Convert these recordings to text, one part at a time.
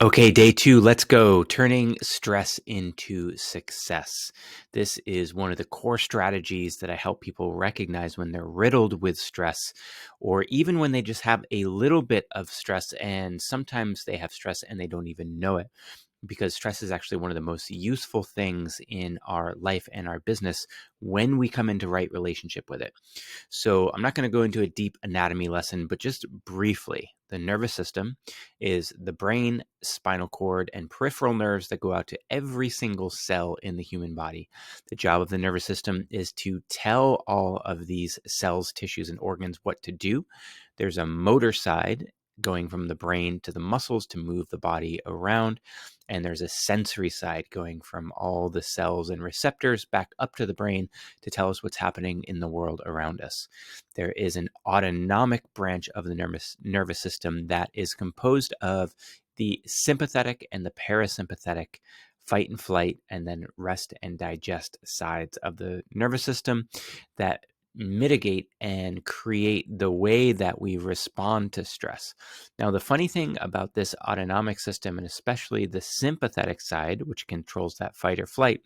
Okay, day two, let's go. Turning stress into success. This is one of the core strategies that I help people recognize when they're riddled with stress, or even when they just have a little bit of stress, and sometimes they have stress and they don't even know it, because stress is actually one of the most useful things in our life and our business when we come into right relationship with it. So I'm not going to go into a deep anatomy lesson, but just briefly, the nervous system is the brain, spinal cord, and peripheral nerves that go out to every single cell in the human body. The job of the nervous system is to tell all of these cells, tissues, and organs what to do. There's a motor side going from the brain to the muscles to move the body around. And there's a sensory side going from all the cells and receptors back up to the brain to tell us what's happening in the world around us. There is an autonomic branch of the nervous system that is composed of the sympathetic and the parasympathetic fight and flight, and then rest and digest sides of the nervous system that mitigate and create the way that we respond to stress. Now, the funny thing about this autonomic system, and especially the sympathetic side, which controls that fight or flight,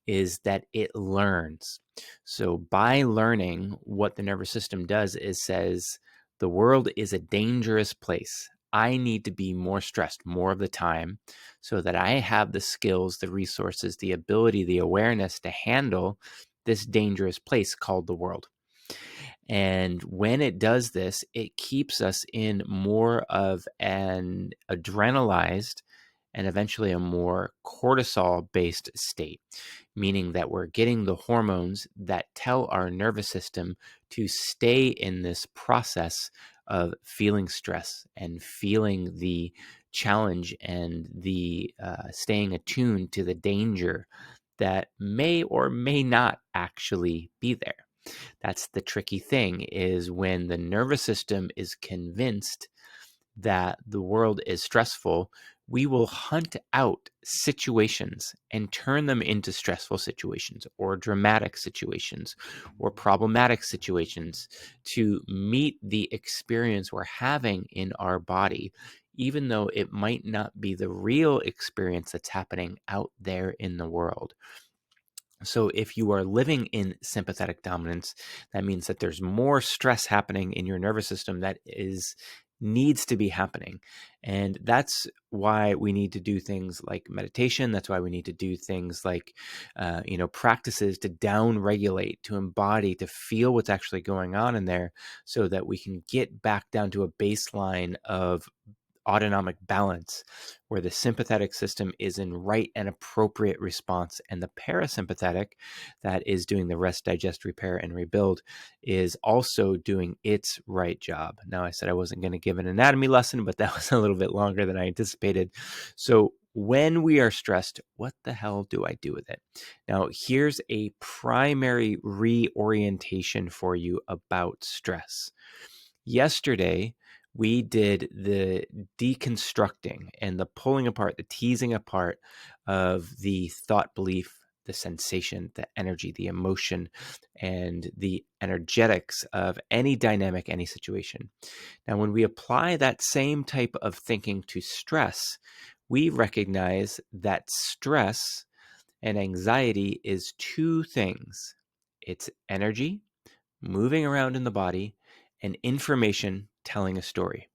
is that it learns. So by learning, what the nervous system does is says, the world is a dangerous place. I need to be more stressed more of the time so that I have the skills, the resources, the ability, the awareness to handle this dangerous place called the world. And when it does this, it keeps us in more of an adrenalized and eventually a more cortisol based state, meaning that we're getting the hormones that tell our nervous system to stay in this process of feeling stress and feeling the challenge and the staying attuned to the danger that may or may not actually be there. That's the tricky thing, is when the nervous system is convinced that the world is stressful, we will hunt out situations and turn them into stressful situations or dramatic situations or problematic situations to meet the experience we're having in our body, even though it might not be the real experience that's happening out there in the world. So if you are living in sympathetic dominance, that means that there's more stress happening in your nervous system that needs to be happening. And that's why we need to do things like meditation. That's why we need to do things like, practices to down regulate, to embody, to feel what's actually going on in there so that we can get back down to a baseline of autonomic balance where the sympathetic system is in right and appropriate response, and the parasympathetic, that is doing the rest, digest, repair, and rebuild, is also doing its right job. Now, I said I wasn't going to give an anatomy lesson, but that was a little bit longer than I anticipated. So when we are stressed, what the hell do I do with it? Now, here's a primary reorientation for you about stress. Yesterday, we did the deconstructing and the pulling apart, the teasing apart of the thought, belief, the sensation, the energy, the emotion, and the energetics of any dynamic, any situation. Now, when we apply that same type of thinking to stress, we recognize that stress and anxiety is two things. It's energy moving around in the body, and information telling a story.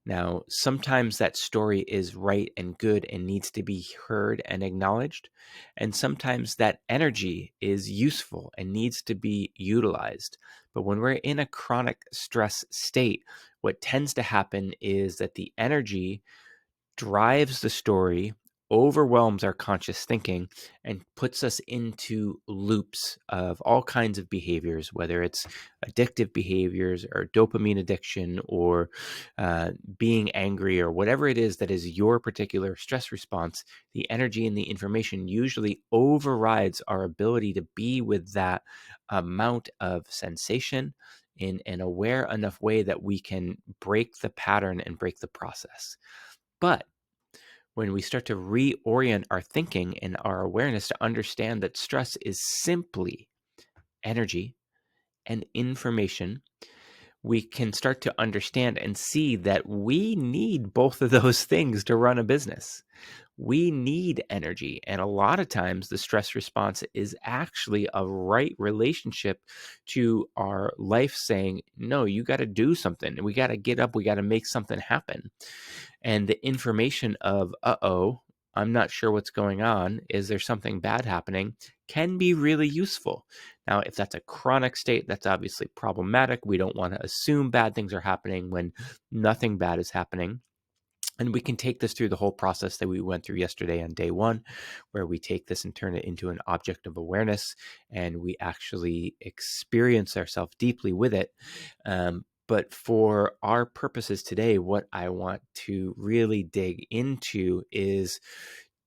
Now, sometimes that story is right and good and needs to be heard and acknowledged. And sometimes that energy is useful and needs to be utilized. But when we're in a chronic stress state, what tends to happen is that the energy drives the story, overwhelms our conscious thinking, and puts us into loops of all kinds of behaviors, whether it's addictive behaviors or dopamine addiction or being angry or whatever it is that is your particular stress response. The energy and the information usually overrides our ability to be with that amount of sensation in an aware enough way that we can break the pattern and break the process. But when we start to reorient our thinking and our awareness to understand that stress is simply energy and information, we can start to understand and see that we need both of those things to run a business. We need energy. And a lot of times the stress response is actually a right relationship to our life saying, no, you got to do something. We got to get up. We got to make something happen. And the information of, I'm not sure what's going on. Is there something bad happening? Can be really useful. Now, if that's a chronic state, that's obviously problematic. We don't want to assume bad things are happening when nothing bad is happening. And we can take this through the whole process that we went through yesterday on day one, where we take this and turn it into an object of awareness, and we actually experience ourselves deeply with it. But for our purposes today, what I want to really dig into is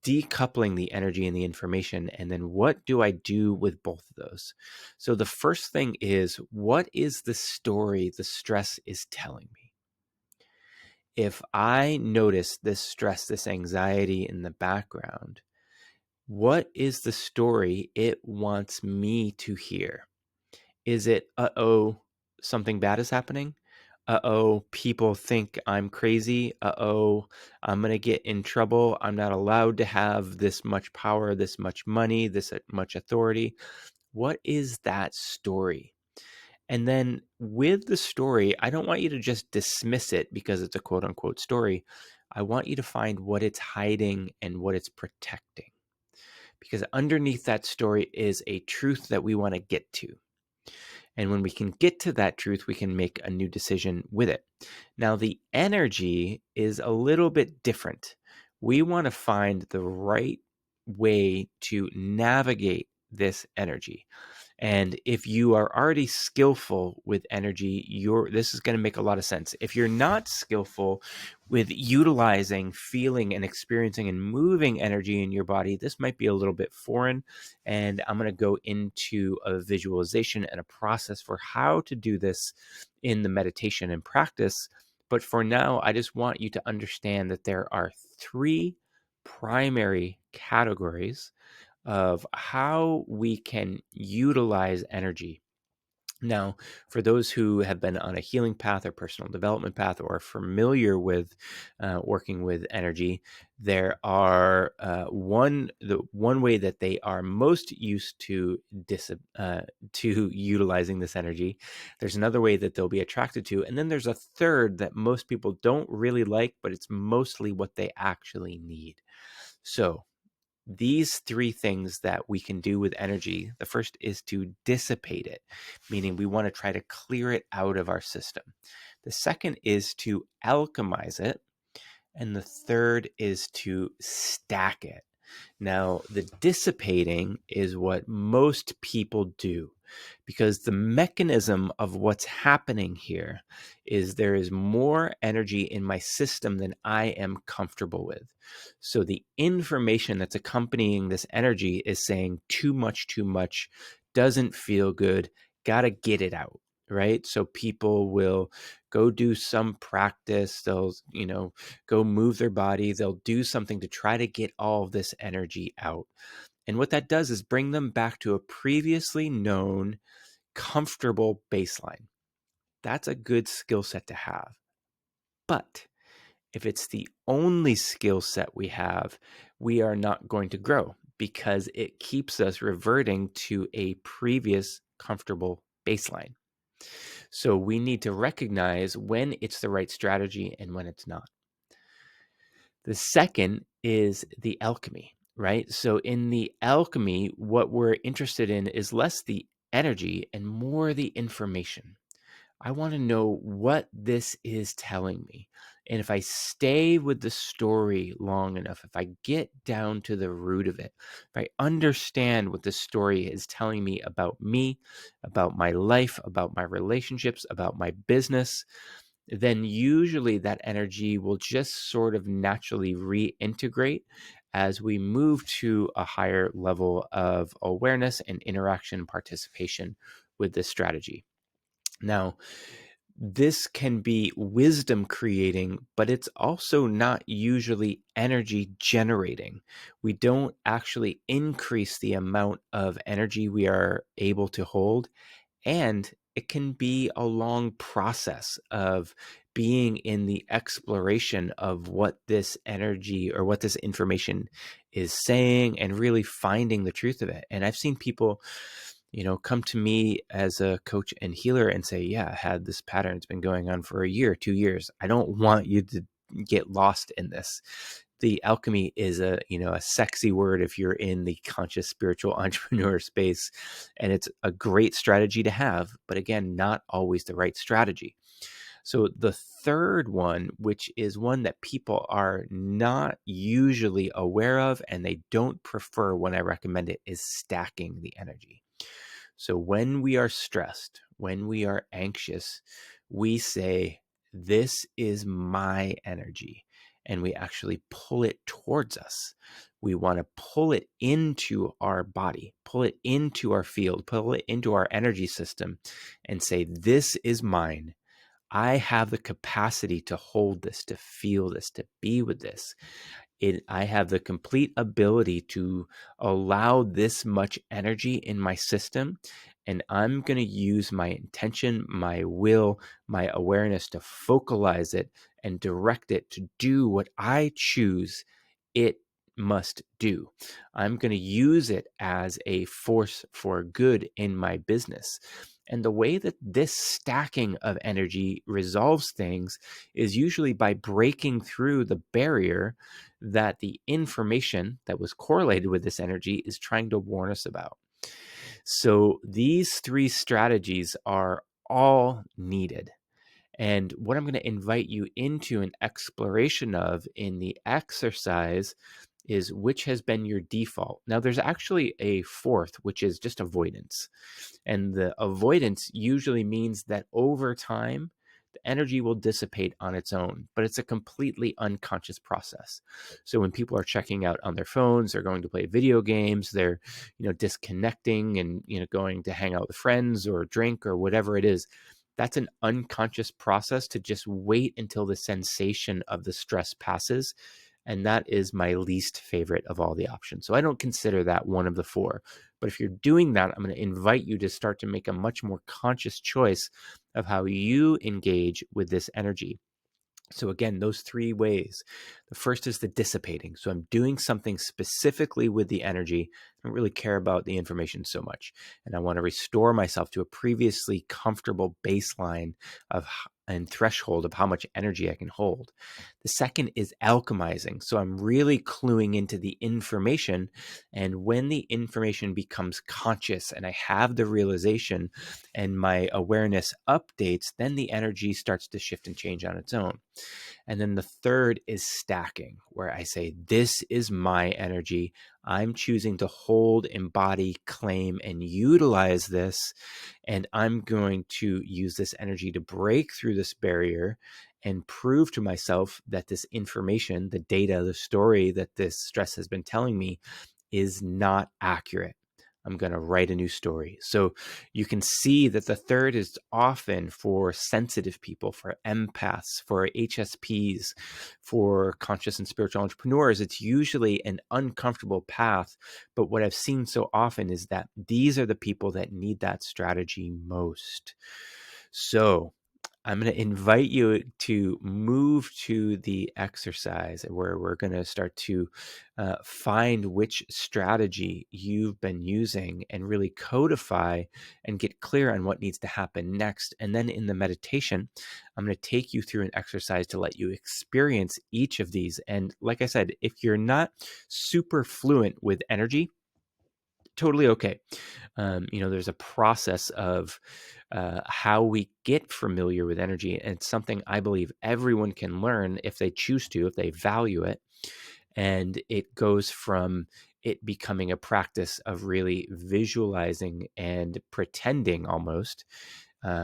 decoupling the energy and the information. And then what do I do with both of those? So the first thing is, what is the story the stress is telling me? If I notice this stress, this anxiety in the background, what is the story it wants me to hear? Is it, something bad is happening? People think I'm crazy. I'm going to get in trouble. I'm not allowed to have this much power, this much money, this much authority. What is that story? And then with the story, I don't want you to just dismiss it because it's a quote unquote story. I want you to find what it's hiding and what it's protecting. Because underneath that story is a truth that we want to get to. And when we can get to that truth, we can make a new decision with it. Now, the energy is a little bit different. We want to find the right way to navigate this energy. And if you are already skillful with energy, this is going to make a lot of sense. If you're not skillful with utilizing, feeling, and experiencing and moving energy in your body, this might be a little bit foreign. And I'm going to go into a visualization and a process for how to do this in the meditation and practice. But for now, I just want you to understand that there are 3 primary categories of how we can utilize energy. Now, for those who have been on a healing path or personal development path or are familiar with working with energy, there are the one way that they are most used to utilizing this energy. There's another way that they'll be attracted to, and then there's a third that most people don't really like, but it's mostly what they actually need. So these 3 things that we can do with energy, the first is to dissipate it, meaning we want to try to clear it out of our system. The second is to alchemize it. And the third is to stack it. Now, the dissipating is what most people do, because the mechanism of what's happening here is there is more energy in my system than I am comfortable with. So the information that's accompanying this energy is saying too much, doesn't feel good, got to get it out. Right? So people will go do some practice. They'll, go move their body. They'll do something to try to get all of this energy out. And what that does is bring them back to a previously known, comfortable baseline. That's a good skill set to have. But if it's the only skill set we have, we are not going to grow because it keeps us reverting to a previous comfortable baseline. So we need to recognize when it's the right strategy and when it's not. The second is the alchemy, right? So in the alchemy, what we're interested in is less the energy and more the information. I want to know what this is telling me. And if I stay with the story long enough, if I get down to the root of it, if I understand what the story is telling me about me, about my life, about my relationships, about my business, then usually that energy will just sort of naturally reintegrate as we move to a higher level of awareness and interaction and participation with this strategy. Now, this can be wisdom creating, but it's also not usually energy generating. We don't actually increase the amount of energy we are able to hold, and it can be a long process of being in the exploration of what this energy or what this information is saying and really finding the truth of it. And I've seen people, come to me as a coach and healer and say, yeah, I had this pattern. It's been going on for a year, 2 years. I don't want you to get lost in this. The alchemy is a sexy word if you're in the conscious spiritual entrepreneur space, and it's a great strategy to have, but again, not always the right strategy. So the third one, which is one that people are not usually aware of and they don't prefer when I recommend it, is stacking the energy. So when we are stressed, when we are anxious, we say, this is my energy. And we actually pull it towards us. We want to pull it into our body, pull it into our field, pull it into our energy system and say, this is mine. I have the capacity to hold this, to feel this, to be with this. I have the complete ability to allow this much energy in my system, and I'm going to use my intention, my will, my awareness to focalize it and direct it to do what I choose it must do. I'm going to use it as a force for good in my business. And the way that this stacking of energy resolves things is usually by breaking through the barrier that the information that was correlated with this energy is trying to warn us about. So these three strategies are all needed. And what I'm going to invite you into an exploration of in the exercise is which has been your default. Now, there's actually a fourth, which is just avoidance. And the avoidance usually means that over time, the energy will dissipate on its own, but it's a completely unconscious process. So when people are checking out on their phones, they're going to play video games, they're, disconnecting and, going to hang out with friends or drink or whatever it is. That's an unconscious process to just wait until the sensation of the stress passes. And that is my least favorite of all the options. So I don't consider that one of the four. But if you're doing that, I'm going to invite you to start to make a much more conscious choice of how you engage with this energy. So again, those three ways. The first is the dissipating. So I'm doing something specifically with the energy. I don't really care about the information so much. And I want to restore myself to a previously comfortable baseline of and threshold of how much energy I can hold. The second is alchemizing. So I'm really cluing into the information. And when the information becomes conscious and I have the realization and my awareness updates, then the energy starts to shift and change on its own. And then the third is stacking, where I say, this is my energy. I'm choosing to hold, embody, claim, and utilize this. And I'm going to use this energy to break through this barrier and prove to myself that this information, the data, the story that this stress has been telling me is not accurate. I'm going to write a new story. So you can see that the third is often for sensitive people, for empaths, for HSPs, for conscious and spiritual entrepreneurs. It's usually an uncomfortable path. But what I've seen so often is that these are the people that need that strategy most. So I'm going to invite you to move to the exercise where we're going to start to find which strategy you've been using and really codify and get clear on what needs to happen next. And then in the meditation, I'm going to take you through an exercise to let you experience each of these. And like I said, if you're not super fluent with energy, totally okay. There's a process of how we get familiar with energy. And it's something I believe everyone can learn if they choose to, if they value it. And it goes from it becoming a practice of really visualizing and pretending almost,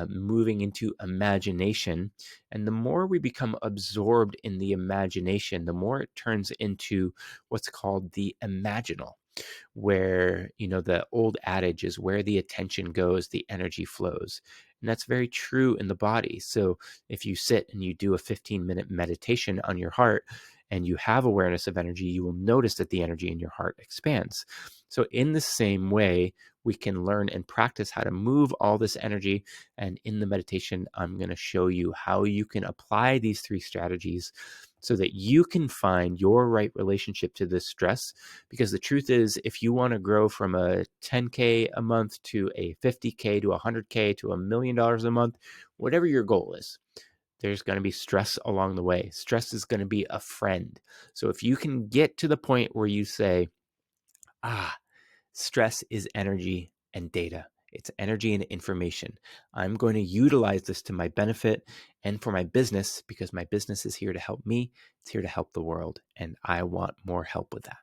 moving into imagination. And the more we become absorbed in the imagination, the more it turns into what's called the imaginal, where, the old adage is where the attention goes, the energy flows. And that's very true in the body. So if you sit and you do a 15-minute meditation on your heart and you have awareness of energy, you will notice that the energy in your heart expands. So in the same way, we can learn and practice how to move all this energy. And in the meditation, I'm going to show you how you can apply these 3 strategies so that you can find your right relationship to this stress. Because the truth is, if you want to grow from a 10K a month to a 50K to 100K to $1 million a month, whatever your goal is, there's going to be stress along the way. Stress is going to be a friend. So if you can get to the point where you say, stress is energy and data. It's energy and information. I'm going to utilize this to my benefit and for my business, because my business is here to help me. It's here to help the world. And I want more help with that.